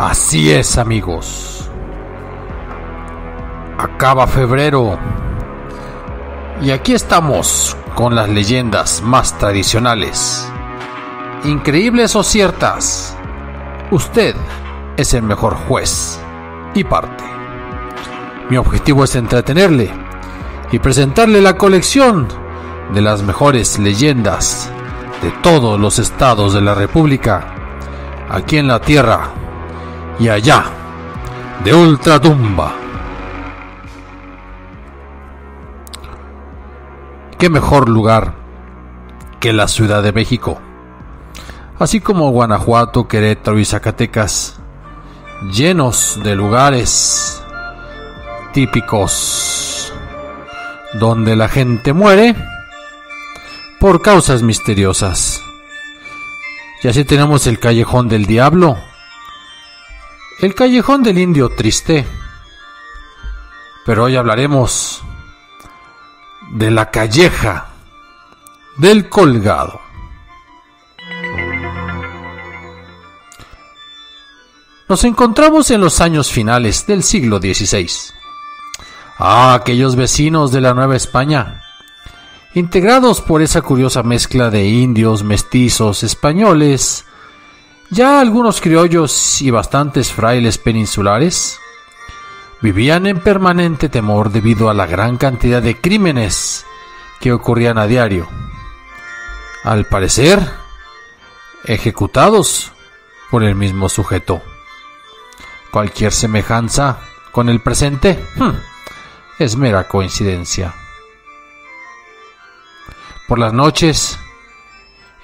Así es, amigos. Acaba febrero y aquí estamos con las leyendas más tradicionales. Increíbles o ciertas, usted es el mejor juez y parte. Mi objetivo es entretenerle y presentarle la colección de las mejores leyendas de todos los estados de la República, aquí en la tierra y allá de ultratumba. ¿Qué mejor lugar que la Ciudad de México? Así como Guanajuato, Querétaro y Zacatecas, llenos de lugares típicos donde la gente muere por causas misteriosas. Y así tenemos el Callejón del Diablo, el Callejón del Indio Triste, pero hoy hablaremos de la Calleja del Colgado. Nos encontramos en los años finales del siglo XVI. Aquellos vecinos de la Nueva España, integrados por esa curiosa mezcla de indios, mestizos, españoles, ya algunos criollos y bastantes frailes peninsulares, vivían en permanente temor debido a la gran cantidad de crímenes que ocurrían a diario. Al parecer, ejecutados por el mismo sujeto. Cualquier semejanza con el presente es mera coincidencia. Por las noches,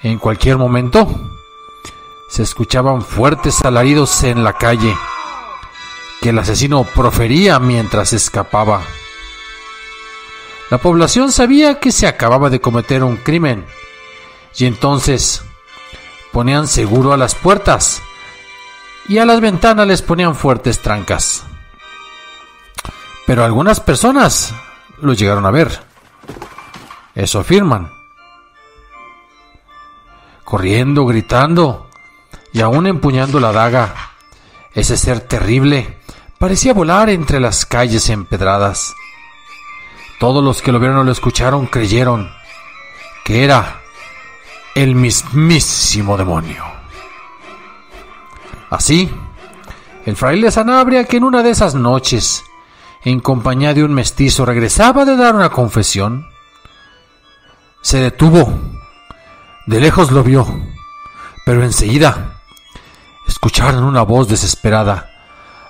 en cualquier momento, se escuchaban fuertes alaridos en la calle que el asesino profería mientras escapaba. La población sabía que se acababa de cometer un crimen y entonces ponían seguro a las puertas y a las ventanas les ponían fuertes trancas. Pero algunas personas lo llegaron a ver. Eso afirman. Corriendo, gritando y aún empuñando la daga, ese ser terrible parecía volar entre las calles empedradas. Todos los que lo vieron o lo escucharon creyeron que era el mismísimo demonio. Así, el fraile Sanabria, que en una de esas noches, en compañía de un mestizo, regresaba de dar una confesión, se detuvo. De lejos lo vio, pero enseguida escucharon una voz desesperada: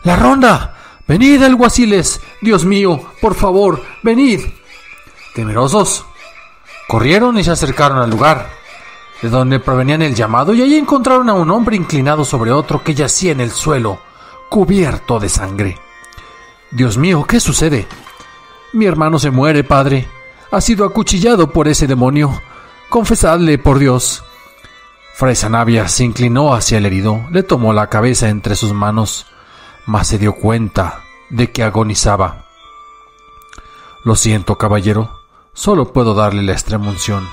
¡La ronda! ¡Venid, alguaciles! ¡Dios mío, por favor, venid! Temerosos, corrieron y se acercaron al lugar de donde provenían el llamado, y allí encontraron a un hombre inclinado sobre otro que yacía en el suelo, cubierto de sangre. Dios mío, ¿qué sucede? Mi hermano se muere, padre. Ha sido acuchillado por ese demonio. Confesadle, por Dios. Fray Sanabria se inclinó hacia el herido, le tomó la cabeza entre sus manos, mas se dio cuenta de que agonizaba. Lo siento, caballero, solo puedo darle la extremunción.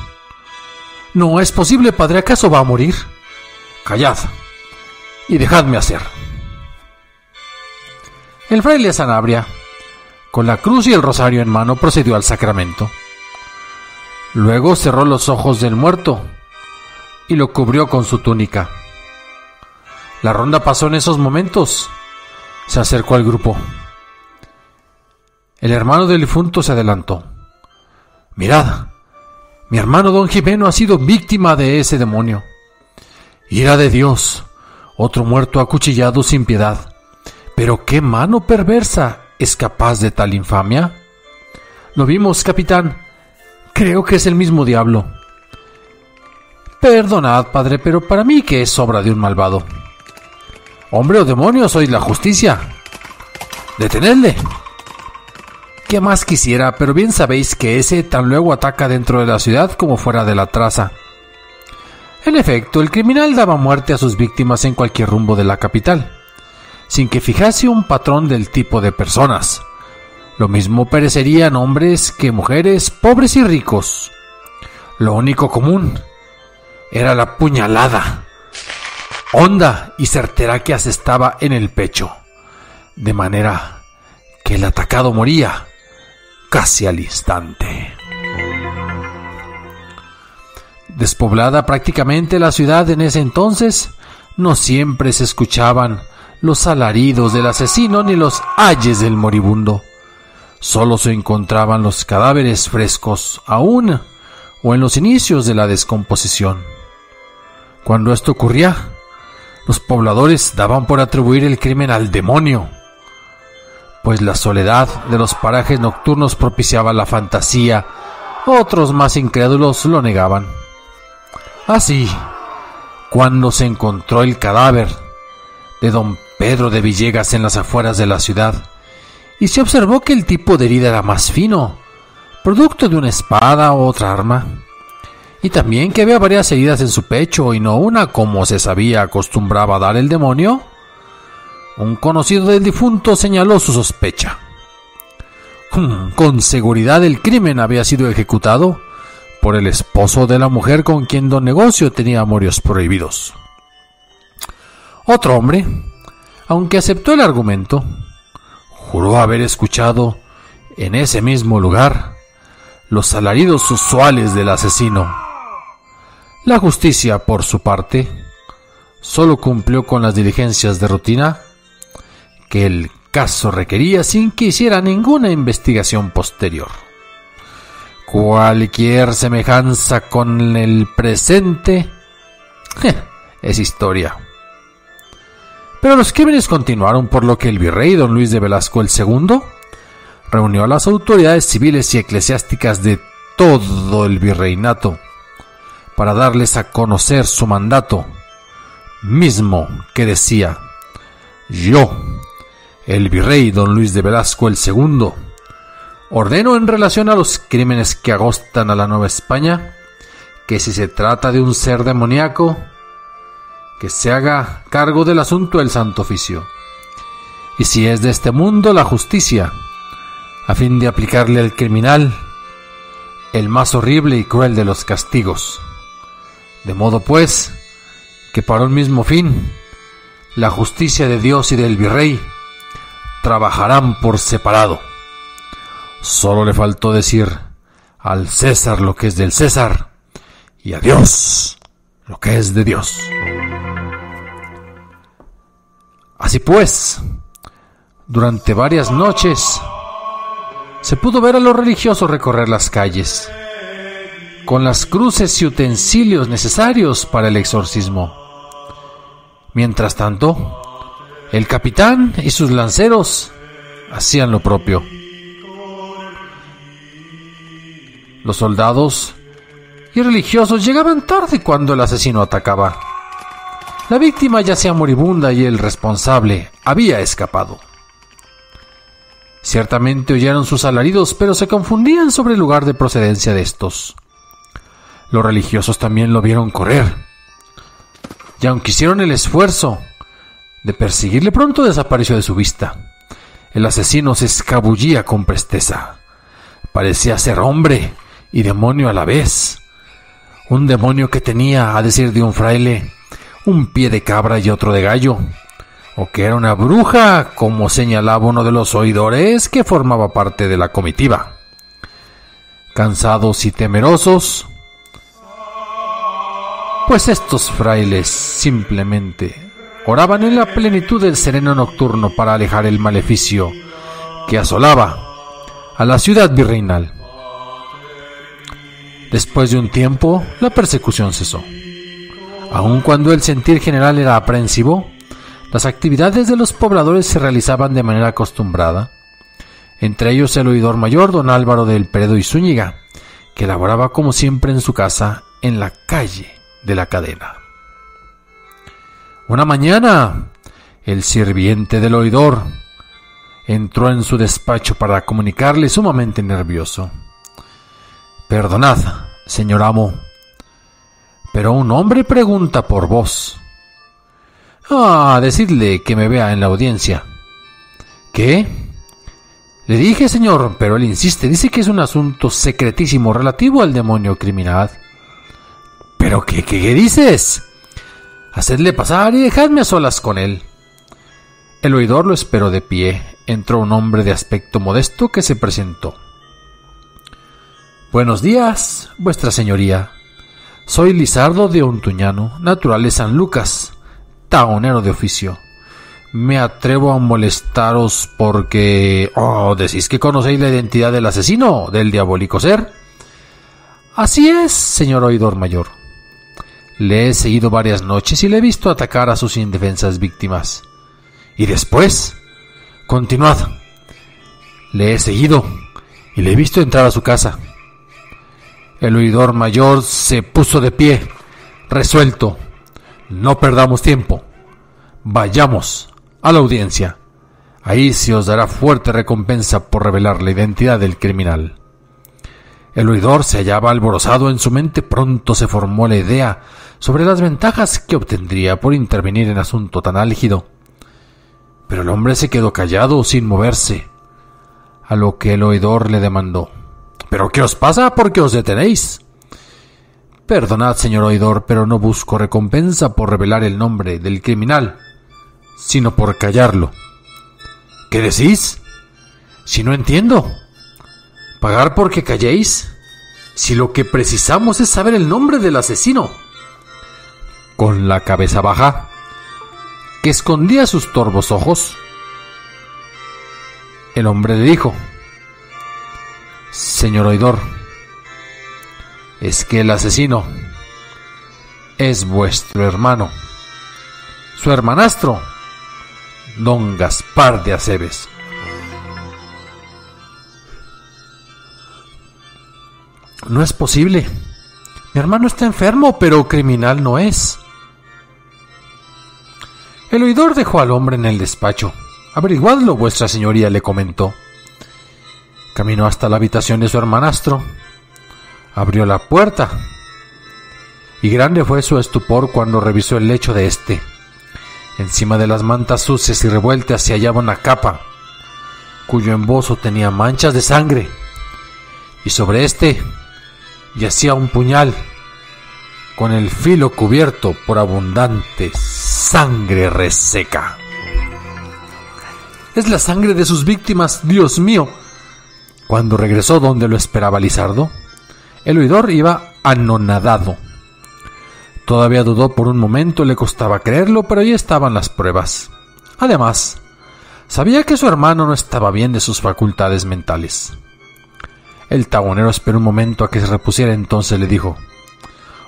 No es posible, padre, ¿acaso va a morir? Callad y dejadme hacer. El fraile Sanabria, con la cruz y el rosario en mano, procedió al sacramento. Luego cerró los ojos del muerto y lo cubrió con su túnica. La ronda pasó en esos momentos. Se acercó al grupo. El hermano del difunto se adelantó. Mirad, mi hermano don Jimeno ha sido víctima de ese demonio. Ira de Dios, otro muerto acuchillado sin piedad. Pero ¿qué mano perversa es capaz de tal infamia? Lo vimos, capitán. Creo que es el mismo diablo. Perdonad, padre, pero para mí que es obra de un malvado. Hombre o demonio, sois la justicia. Detenedle. ¿Qué más quisiera? Pero bien sabéis que ese tan luego ataca dentro de la ciudad como fuera de la traza. En efecto, el criminal daba muerte a sus víctimas en cualquier rumbo de la capital, sin que fijase un patrón del tipo de personas. Lo mismo perecerían hombres que mujeres, pobres y ricos. Lo único común era la puñalada honda y certera que asestaba en el pecho, de manera que el atacado moría casi al instante. Despoblada prácticamente la ciudad en ese entonces, no siempre se escuchaban los alaridos del asesino ni los ayes del moribundo. Solo se encontraban los cadáveres frescos aún o en los inicios de la descomposición. Cuando esto ocurría, los pobladores daban por atribuir el crimen al demonio, pues la soledad de los parajes nocturnos propiciaba la fantasía. Otros más incrédulos lo negaban. Así, cuando se encontró el cadáver de don Pedro de Villegas en las afueras de la ciudad, y se observó que el tipo de herida era más fino, producto de una espada o otra arma, y también que había varias heridas en su pecho y no una como se sabía acostumbraba a dar el demonio, un conocido del difunto señaló su sospecha. Con seguridad el crimen había sido ejecutado por el esposo de la mujer con quien don Negocio tenía amorios prohibidos. Otro hombre, aunque aceptó el argumento, juró haber escuchado en ese mismo lugar los alaridos usuales del asesino. La justicia, por su parte, solo cumplió con las diligencias de rutina que el caso requería sin que hiciera ninguna investigación posterior. Cualquier semejanza con el presente es historia. Pero los crímenes continuaron, por lo que el virrey don Luis de Velasco II reunió a las autoridades civiles y eclesiásticas de todo el virreinato para darles a conocer su mandato, mismo que decía: yo, el virrey don Luis de Velasco II, ordeno en relación a los crímenes que agostan a la Nueva España, que si se trata de un ser demoníaco, que se haga cargo del asunto el Santo Oficio, y si es de este mundo, la justicia, a fin de aplicarle al criminal el más horrible y cruel de los castigos. De modo pues, que para un mismo fin, la justicia de Dios y del virrey trabajarán por separado. Solo le faltó decir al César lo que es del César y a Dios lo que es de Dios. Así pues, durante varias noches se pudo ver a los religiosos recorrer las calles con las cruces y utensilios necesarios para el exorcismo. Mientras tanto, el capitán y sus lanceros hacían lo propio. Los soldados y religiosos llegaban tarde cuando el asesino atacaba. La víctima yacía moribunda y el responsable había escapado. Ciertamente oyeron sus alaridos, pero se confundían sobre el lugar de procedencia de estos. Los religiosos también lo vieron correr, y aunque hicieron el esfuerzo de perseguirle, pronto desapareció de su vista. El asesino se escabullía con presteza. Parecía ser hombre y demonio a la vez. Un demonio que tenía, a decir de un fraile, un pie de cabra y otro de gallo, o que era una bruja, como señalaba uno de los oidores que formaba parte de la comitiva. Cansados y temerosos, pues estos frailes simplemente oraban en la plenitud del sereno nocturno para alejar el maleficio que asolaba a la ciudad virreinal. Después de un tiempo, la persecución cesó. Aun cuando el sentir general era aprensivo, las actividades de los pobladores se realizaban de manera acostumbrada. Entre ellos el oidor mayor, don Álvaro del Peredo y Zúñiga, que laboraba como siempre en su casa en la calle de la Cadena. Una mañana, el sirviente del oidor entró en su despacho para comunicarle, sumamente nervioso: «Perdonad, señor amo, pero un hombre pregunta por vos». «Decidle que me vea en la audiencia». «¿Qué?». «Le dije, señor, pero él insiste, dice que es un asunto secretísimo relativo al demonio criminal». «¿Pero qué dices?». Hacedle pasar y dejadme a solas con él. El oidor lo esperó de pie. Entró un hombre de aspecto modesto que se presentó. Buenos días, vuestra señoría. Soy Lizardo de Ontuñano, natural de San Lucas, taonero de oficio. Me atrevo a molestaros porque... ¿decís que conocéis la identidad del asesino, del diabólico ser? Así es, señor oidor mayor. Le he seguido varias noches y le he visto atacar a sus indefensas víctimas. ¿Y después? Continuad. Le he seguido y le he visto entrar a su casa. El oidor mayor se puso de pie, resuelto. No perdamos tiempo. Vayamos a la audiencia. Ahí se os dará fuerte recompensa por revelar la identidad del criminal. El oidor se hallaba alborozado en su mente. Pronto se formó la idea sobre las ventajas que obtendría por intervenir en asunto tan álgido. Pero el hombre se quedó callado sin moverse, a lo que el oidor le demandó: ¿pero qué os pasa? ¿Por qué os detenéis? Perdonad, señor oidor, pero no busco recompensa por revelar el nombre del criminal, sino por callarlo. ¿Qué decís? Si no entiendo. ¿Pagar porque calléis? Si lo que precisamos es saber el nombre del asesino. Con la cabeza baja, que escondía sus torvos ojos, el hombre le dijo: Señor oidor, es que el asesino es vuestro hermano, su hermanastro, don Gaspar de Aceves. No es posible. Mi hermano está enfermo, pero criminal no es. El oidor dejó al hombre en el despacho. Averiguadlo, vuestra señoría, le comentó. Caminó hasta la habitación de su hermanastro. Abrió la puerta. Y grande fue su estupor cuando revisó el lecho de éste. Encima de las mantas sucias y revueltas se hallaba una capa, cuyo embozo tenía manchas de sangre. Y sobre éste yacía un puñal, con el filo cubierto por abundante sangre reseca. Es la sangre de sus víctimas, Dios mío. Cuando regresó donde lo esperaba Lizardo, el oidor iba anonadado. Todavía dudó por un momento, le costaba creerlo, pero ahí estaban las pruebas. Además, sabía que su hermano no estaba bien de sus facultades mentales. El taonero esperó un momento a que se repusiera, entonces le dijo: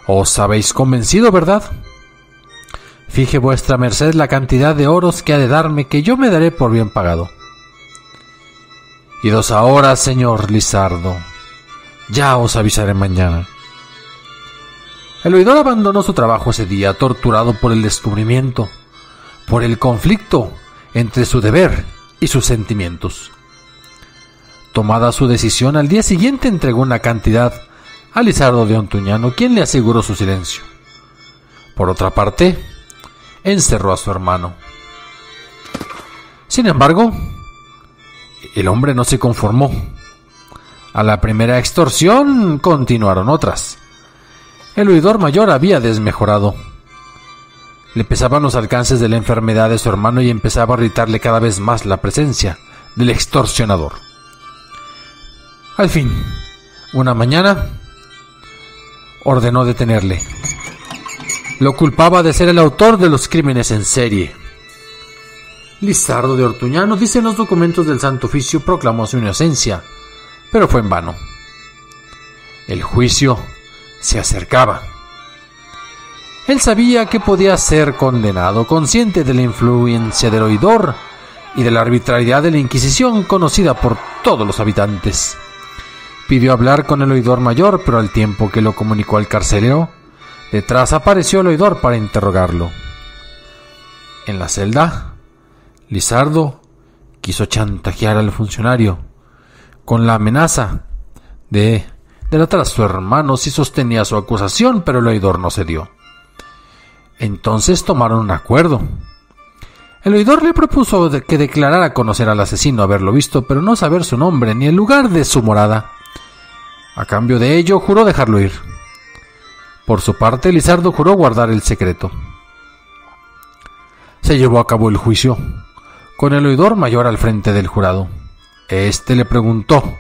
«Os habéis convencido, ¿verdad? Fije vuestra merced la cantidad de oros que ha de darme, que yo me daré por bien pagado». «Idos ahora, señor Lizardo. Ya os avisaré mañana». El oidor abandonó su trabajo ese día, torturado por el descubrimiento, por el conflicto entre su deber y sus sentimientos. Tomada su decisión, al día siguiente entregó una cantidad a Lizardo de Ontuñano, quien le aseguró su silencio. Por otra parte, encerró a su hermano. Sin embargo, el hombre no se conformó. A la primera extorsión continuaron otras. El oidor mayor había desmejorado. Le pesaban los alcances de la enfermedad de su hermano y empezaba a irritarle cada vez más la presencia del extorsionador. Al fin, una mañana, ordenó detenerle. Lo culpaba de ser el autor de los crímenes en serie. Lizardo de Ontuñano, dice en los documentos del Santo Oficio, proclamó su inocencia, pero fue en vano. El juicio se acercaba. Él sabía que podía ser condenado, consciente de la influencia del oidor y de la arbitrariedad de la Inquisición, conocida por todos los habitantes. Pidió hablar con el oidor mayor, pero al tiempo que lo comunicó al carcelero, detrás apareció el oidor para interrogarlo. En la celda, Lizardo quiso chantajear al funcionario con la amenaza de delatar a su hermano si sostenía su acusación, pero el oidor no cedió. Entonces tomaron un acuerdo. El oidor le propuso que declarara conocer al asesino, haberlo visto, pero no saber su nombre ni el lugar de su morada. A cambio de ello, juró dejarlo ir. Por su parte, Lizardo juró guardar el secreto. se llevó a cabo el juicio, con el oidor mayor al frente del jurado. Este le preguntó: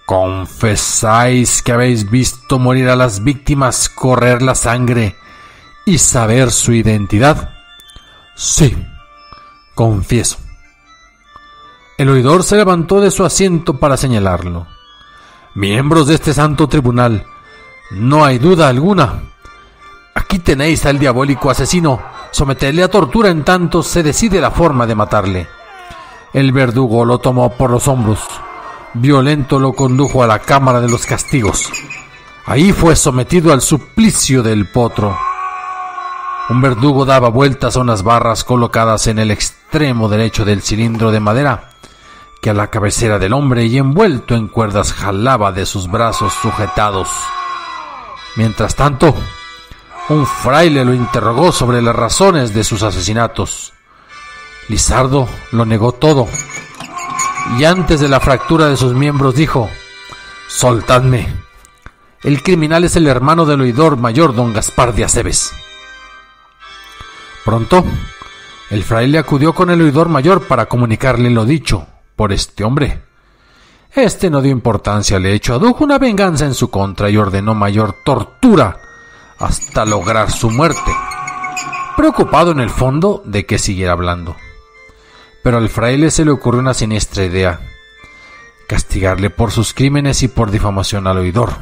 ¿confesáis que habéis visto morir a las víctimas, correr la sangre y saber su identidad? Sí, confieso. El oidor se levantó de su asiento para señalarlo. Miembros de este santo tribunal, no hay duda alguna. Aquí tenéis al diabólico asesino. Sometedle a tortura en tanto se decide la forma de matarle. El verdugo lo tomó por los hombros. Violento lo condujo a la cámara de los castigos. Ahí fue sometido al suplicio del potro. Un verdugo daba vueltas a unas barras colocadas en el extremo derecho del cilindro de madera, que a la cabecera del hombre y envuelto en cuerdas jalaba de sus brazos sujetados. Mientras tanto, un fraile lo interrogó sobre las razones de sus asesinatos. Lizardo lo negó todo, y antes de la fractura de sus miembros dijo: «Soltadme. El criminal es el hermano del oidor mayor don Gaspar de Aceves». Pronto, el fraile acudió con el oidor mayor para comunicarle lo dicho por este hombre. Este no dio importancia al hecho, adujo una venganza en su contra y ordenó mayor tortura hasta lograr su muerte, preocupado en el fondo de que siguiera hablando. Pero al fraile se le ocurrió una siniestra idea: castigarle por sus crímenes y por difamación al oidor.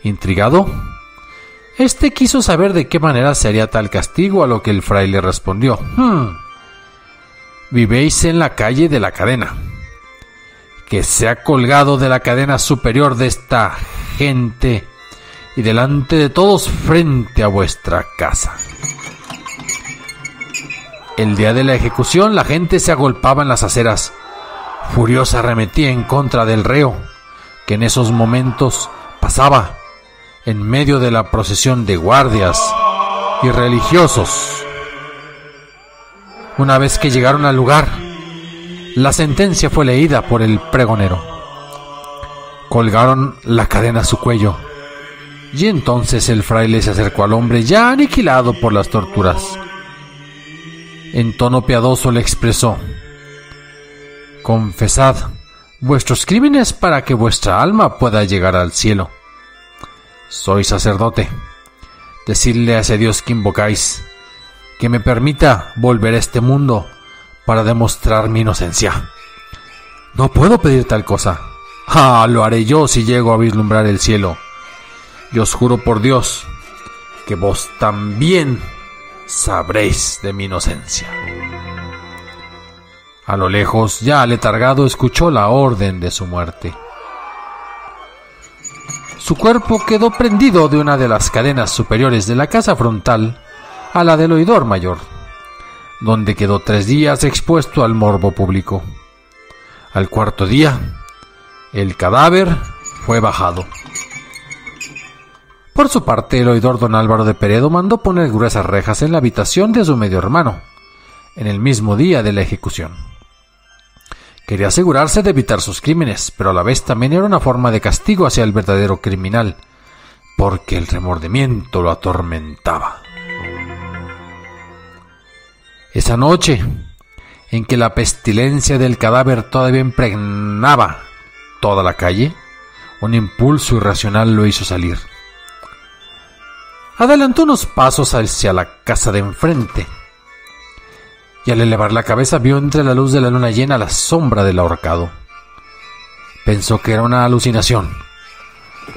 Intrigado, este quiso saber de qué manera se haría tal castigo, a lo que el fraile respondió: vivéis en la calle de la cadena. Que sea colgado de la cadena superior de esta gente y delante de todos frente a vuestra casa. El día de la ejecución la gente se agolpaba en las aceras. Furiosa arremetía en contra del reo, que en esos momentos pasaba en medio de la procesión de guardias y religiosos. Una vez que llegaron al lugar, la sentencia fue leída por el pregonero. Colgaron la cadena a su cuello, y entonces el fraile se acercó al hombre ya aniquilado por las torturas. En tono piadoso le expresó: confesad vuestros crímenes para que vuestra alma pueda llegar al cielo. Soy sacerdote. Decidle a ese Dios que invocáis que me permita volver a este mundo para demostrar mi inocencia. No puedo pedir tal cosa. Lo haré yo si llego a vislumbrar el cielo. Y os juro por Dios que vos también sabréis de mi inocencia. A lo lejos, ya aletargado, escuchó la orden de su muerte. Su cuerpo quedó prendido de una de las cadenas superiores de la casa frontal a la del oidor mayor, donde quedó 3 días expuesto al morbo público. Al 4.º día, el cadáver fue bajado. Por su parte, el oidor don Álvaro de Peredo mandó poner gruesas rejas en la habitación de su medio hermano, en el mismo día de la ejecución. Quería asegurarse de evitar sus crímenes, pero a la vez también era una forma de castigo hacia el verdadero criminal, porque el remordimiento lo atormentaba. Esa noche, en que la pestilencia del cadáver todavía impregnaba toda la calle, un impulso irracional lo hizo salir. Adelantó unos pasos hacia la casa de enfrente, y al elevar la cabeza vio entre la luz de la luna llena la sombra del ahorcado. Pensó que era una alucinación,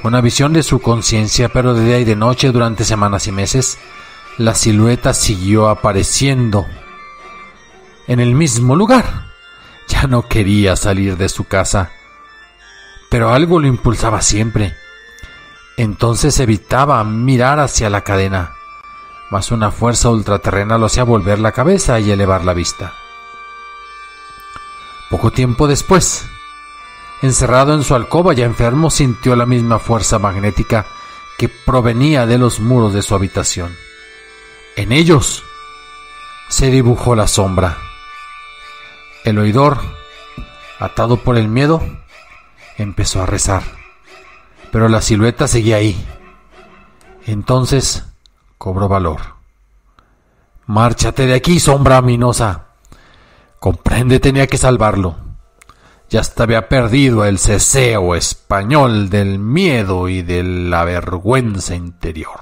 una visión de su conciencia, pero de día y de noche, durante semanas y meses, la silueta siguió apareciendo en el mismo lugar. Ya no quería salir de su casa, pero algo lo impulsaba siempre. Entonces evitaba mirar hacia la cadena, mas una fuerza ultraterrena lo hacía volver la cabeza y elevar la vista. Poco tiempo después, encerrado en su alcoba ya enfermo, sintió la misma fuerza magnética que provenía de los muros de su habitación. En ellos se dibujó la sombra. El oidor, atado por el miedo, empezó a rezar, pero la silueta seguía ahí. Entonces cobró valor. Márchate de aquí, sombra ominosa. Comprende, tenía que salvarlo. Ya hasta había perdido el ceseo español del miedo y de la vergüenza interior.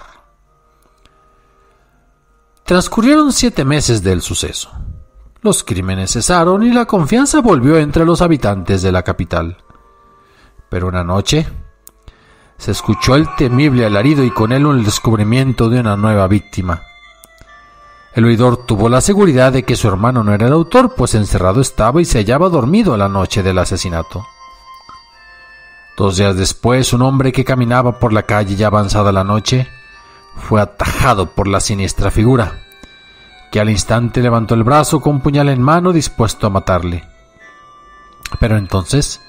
Transcurrieron 7 meses del suceso. Los crímenes cesaron y la confianza volvió entre los habitantes de la capital. Pero una noche se escuchó el temible alarido y con él el descubrimiento de una nueva víctima. El oidor tuvo la seguridad de que su hermano no era el autor, pues encerrado estaba y se hallaba dormido la noche del asesinato. 2 días después, un hombre que caminaba por la calle ya avanzada la noche fue atajado por la siniestra figura, que al instante levantó el brazo con puñal en mano dispuesto a matarle. Pero entonces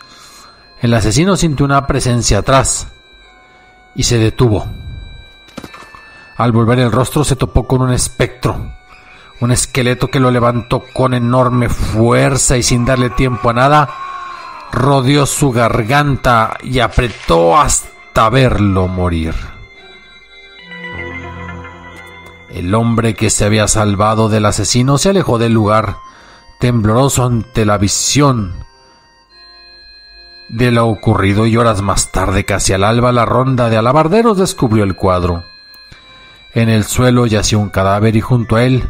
el asesino sintió una presencia atrás y se detuvo. Al volver el rostro se topó con un espectro, un esqueleto que lo levantó con enorme fuerza y sin darle tiempo a nada, rodeó su garganta y apretó hasta verlo morir. El hombre que se había salvado del asesino se alejó del lugar, tembloroso ante la visión de lo ocurrido, y horas más tarde, casi al alba, la ronda de alabarderos descubrió el cuadro. En el suelo yacía un cadáver y junto a él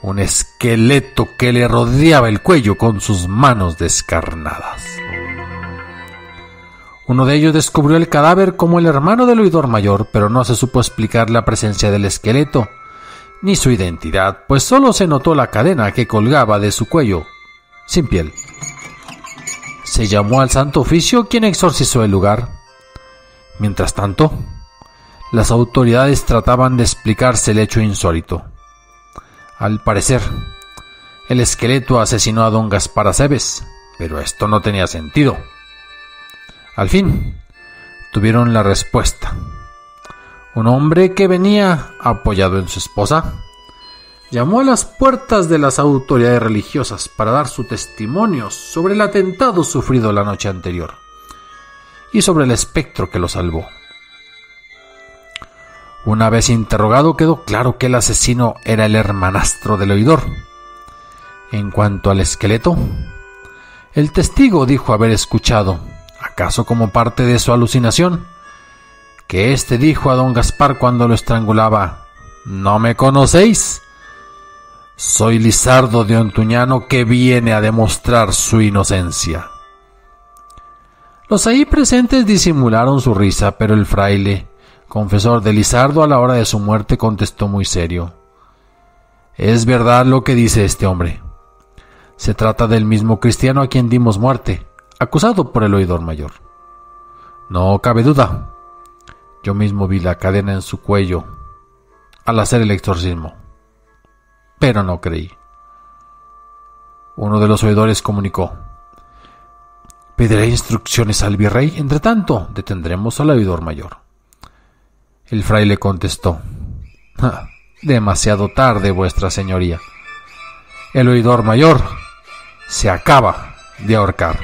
un esqueleto que le rodeaba el cuello con sus manos descarnadas. Uno de ellos descubrió el cadáver como el hermano del oidor mayor, pero no se supo explicar la presencia del esqueleto ni su identidad, pues solo se notó la cadena que colgaba de su cuello, sin piel. Se llamó al Santo Oficio, quien exorcizó el lugar. Mientras tanto, las autoridades trataban de explicarse el hecho insólito. Al parecer, el esqueleto asesinó a don Gaspar Aceves, pero esto no tenía sentido. Al fin, tuvieron la respuesta. Un hombre que venía apoyado en su esposa llamó a las puertas de las autoridades religiosas para dar su testimonio sobre el atentado sufrido la noche anterior y sobre el espectro que lo salvó. Una vez interrogado, quedó claro que el asesino era el hermanastro del oidor. En cuanto al esqueleto, el testigo dijo haber escuchado, acaso como parte de su alucinación, que éste dijo a don Gaspar cuando lo estrangulaba: «¿No me conocéis? Soy Lizardo de Ontuñano, que viene a demostrar su inocencia». Los ahí presentes disimularon su risa, pero el fraile, confesor de Lizardo a la hora de su muerte, contestó muy serio: «Es verdad lo que dice este hombre. Se trata del mismo cristiano a quien dimos muerte, acusado por el oidor mayor. No cabe duda. Yo mismo vi la cadena en su cuello al hacer el exorcismo, pero no creí». Uno de los oidores comunicó: «Pediré instrucciones al virrey. Entre tanto, detendremos al oidor mayor». El fraile contestó: «Demasiado tarde, vuestra señoría. El oidor mayor se acaba de ahorcar».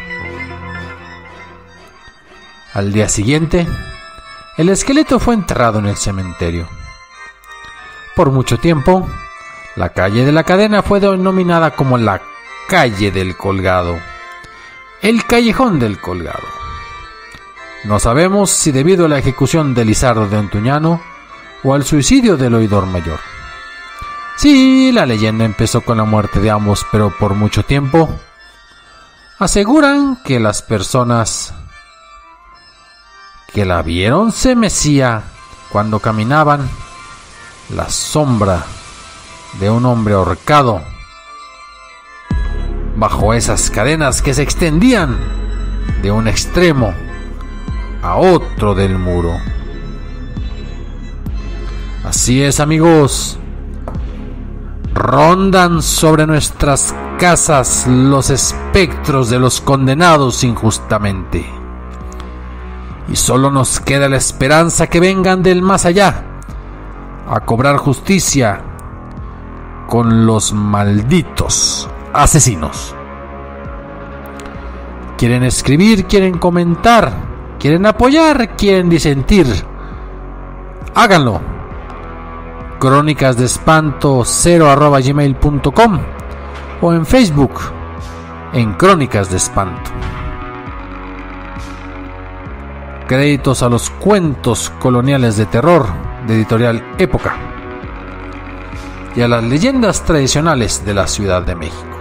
Al día siguiente, el esqueleto fue enterrado en el cementerio. Por mucho tiempo, la calle de la cadena fue denominada como la calle del colgado, el callejón del colgado. No sabemos si debido a la ejecución de Lizardo de Ontuñano o al suicidio del oidor mayor. Sí, la leyenda empezó con la muerte de ambos, pero por mucho tiempo aseguran que las personas que la vieron se mecía cuando caminaban la sombra de un hombre ahorcado bajo esas cadenas que se extendían de un extremo a otro del muro. Así es, amigos, rondan sobre nuestras casas los espectros de los condenados injustamente, y solo nos queda la esperanza que vengan del más allá a cobrar justicia con los malditos asesinos. ¿Quieren escribir? ¿Quieren comentar? ¿Quieren apoyar? ¿Quieren disentir? Háganlo crónicasdeespanto0@gmail.com o en Facebook en Crónicas de Espanto. Créditos a los cuentos coloniales de terror de Editorial Época y a las leyendas tradicionales de la Ciudad de México.